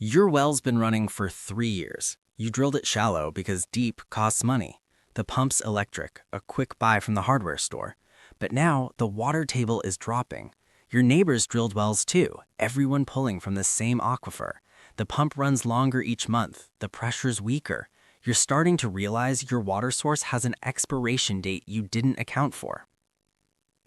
Your well's been running for 3 years. You drilled it shallow because deep costs money. The pump's electric, a quick buy from the hardware store. But now the water table is dropping. Your neighbors drilled wells too, everyone pulling from the same aquifer. The pump runs longer each month, the pressure's weaker. You're starting to realize your water source has an expiration date you didn't account for.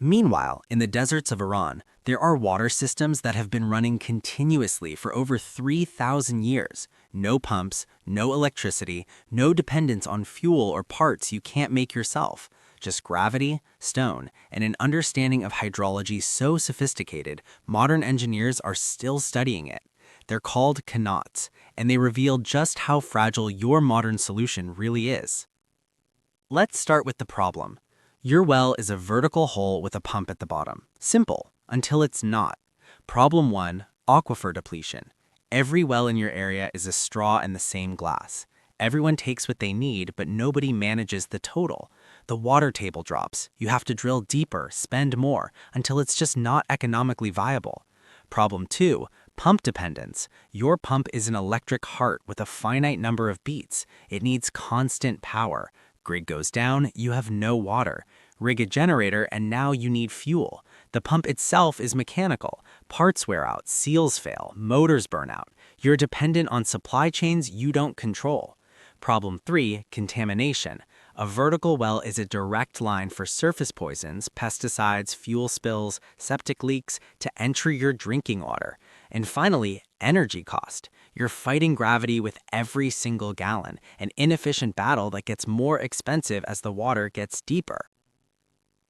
Meanwhile, in the deserts of Iran, there are water systems that have been running continuously for over 3,000 years. No pumps, no electricity, no dependence on fuel or parts you can't make yourself. Just gravity, stone, and an understanding of hydrology so sophisticated, modern engineers are still studying it. They're called qanats, and they reveal just how fragile your modern solution really is. Let's start with the problem. Your well is a vertical hole with a pump at the bottom. Simple, until it's not. Problem 1, aquifer depletion. Every well in your area is a straw in the same glass. Everyone takes what they need, but nobody manages the total. The water table drops. You have to drill deeper, spend more, until it's just not economically viable. Problem 2, pump dependence. Your pump is an electric heart with a finite number of beats. It needs constant power. Grid goes down, you have no water. Rig a generator, and now you need fuel. The pump itself is mechanical. Parts wear out, seals fail, motors burn out. You're dependent on supply chains you don't control. Problem 3, contamination. A vertical well is a direct line for surface poisons, pesticides, fuel spills, septic leaks to enter your drinking water. And finally, energy cost. You're fighting gravity with every single gallon, an inefficient battle that gets more expensive as the water gets deeper.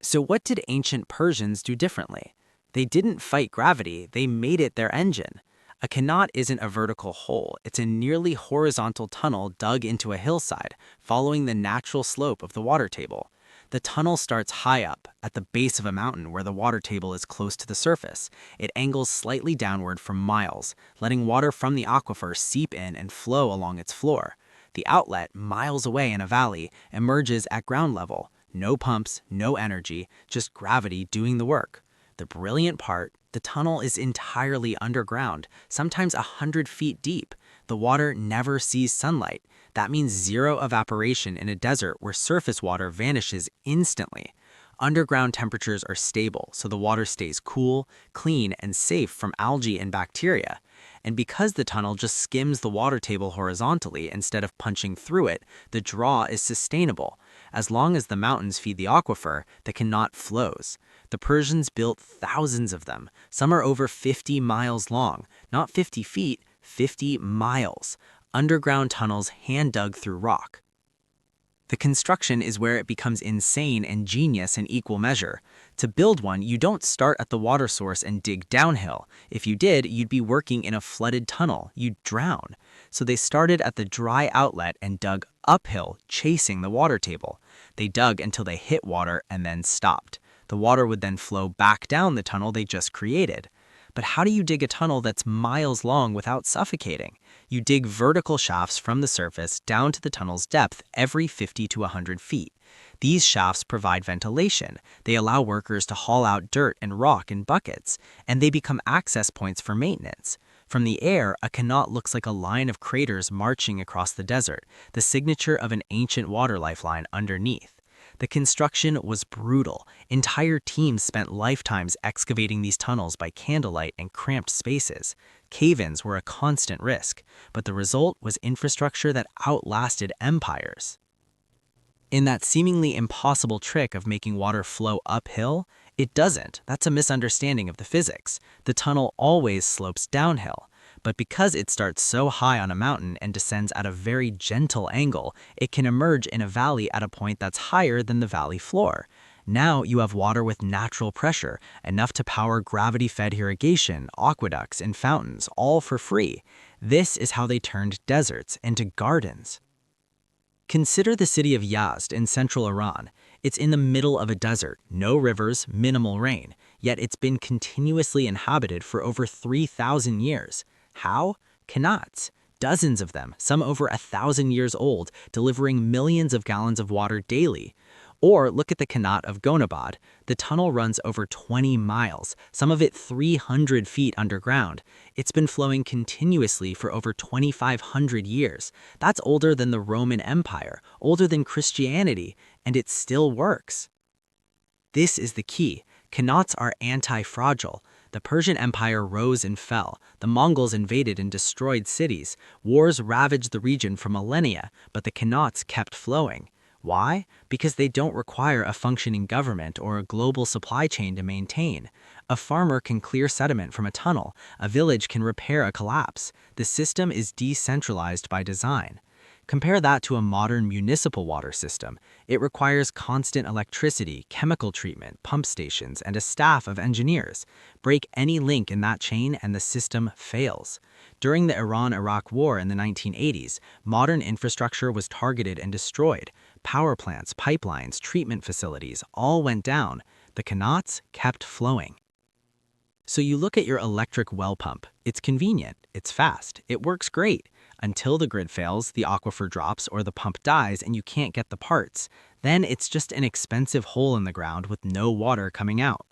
So what did ancient Persians do differently? They didn't fight gravity, they made it their engine. A qanat isn't a vertical hole, it's a nearly horizontal tunnel dug into a hillside, following the natural slope of the water table. The tunnel starts high up, at the base of a mountain where the water table is close to the surface. It angles slightly downward for miles, letting water from the aquifer seep in and flow along its floor. The outlet, miles away in a valley, emerges at ground level. No pumps, no energy, just gravity doing the work. The brilliant part, the tunnel is entirely underground, sometimes 100 feet deep. The water never sees sunlight. That means zero evaporation in a desert where surface water vanishes instantly. Underground temperatures are stable, so the water stays cool, clean, and safe from algae and bacteria. And because the tunnel just skims the water table horizontally instead of punching through it, the draw is sustainable. As long as the mountains feed the aquifer, the qanat flows. The Persians built thousands of them. Some are over 50 miles long, not 50 feet, 50 miles. Underground tunnels hand-dug through rock. The construction is where it becomes insane and genius in equal measure. To build one, you don't start at the water source and dig downhill. If you did, you'd be working in a flooded tunnel. You'd drown. So they started at the dry outlet and dug uphill, chasing the water table. They dug until they hit water and then stopped. The water would then flow back down the tunnel they just created. But how do you dig a tunnel that's miles long without suffocating? You dig vertical shafts from the surface down to the tunnel's depth every 50 to 100 feet. These shafts provide ventilation. They allow workers to haul out dirt and rock in buckets, and they become access points for maintenance. From the air, a qanat looks like a line of craters marching across the desert, the signature of an ancient water lifeline underneath. The construction was brutal. Entire teams spent lifetimes excavating these tunnels by candlelight and cramped spaces. Cave-ins were a constant risk, but the result was infrastructure that outlasted empires. In that seemingly impossible trick of making water flow uphill, it doesn't. That's a misunderstanding of the physics. The tunnel always slopes downhill. But because it starts so high on a mountain and descends at a very gentle angle, it can emerge in a valley at a point that's higher than the valley floor. Now you have water with natural pressure, enough to power gravity-fed irrigation, aqueducts, and fountains, all for free. This is how they turned deserts into gardens. Consider the city of Yazd in central Iran. It's in the middle of a desert, no rivers, minimal rain, yet it's been continuously inhabited for over 3,000 years. How? Qanats. Dozens of them, some over 1,000 years old, delivering millions of gallons of water daily. Or look at the Qanat of Gonabad. The tunnel runs over 20 miles, some of it 300 feet underground. It's been flowing continuously for over 2,500 years. That's older than the Roman Empire, older than Christianity, and it still works. This is the key. Qanats are anti-fragile. The Persian Empire rose and fell. The Mongols invaded and destroyed cities. Wars ravaged the region for millennia, but the Qanats kept flowing. Why? Because they don't require a functioning government or a global supply chain to maintain. A farmer can clear sediment from a tunnel. A village can repair a collapse. The system is decentralized by design. Compare that to a modern municipal water system. It requires constant electricity, chemical treatment, pump stations, and a staff of engineers. Break any link in that chain and the system fails. During the Iran-Iraq War in the 1980s, modern infrastructure was targeted and destroyed. Power plants, pipelines, treatment facilities all went down. The Qanats kept flowing. So you look at your electric well pump. It's convenient, it's fast, it works great. Until the grid fails, the aquifer drops, or the pump dies and you can't get the parts. Then it's just an expensive hole in the ground with no water coming out.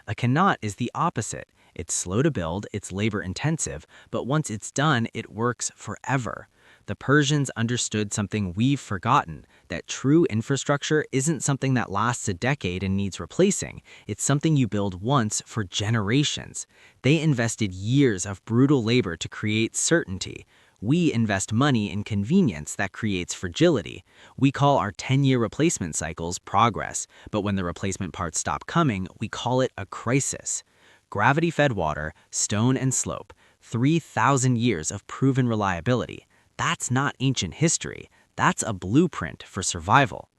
A qanat is the opposite. It's slow to build, it's labor intensive, but once it's done, it works forever. The Persians understood something we've forgotten, that true infrastructure isn't something that lasts a decade and needs replacing. It's something you build once for generations. They invested years of brutal labor to create certainty. We invest money in convenience that creates fragility. We call our 10-year replacement cycles progress, but when the replacement parts stop coming, we call it a crisis. Gravity-fed water, stone and slope, 3,000 years of proven reliability. That's not ancient history. That's a blueprint for survival.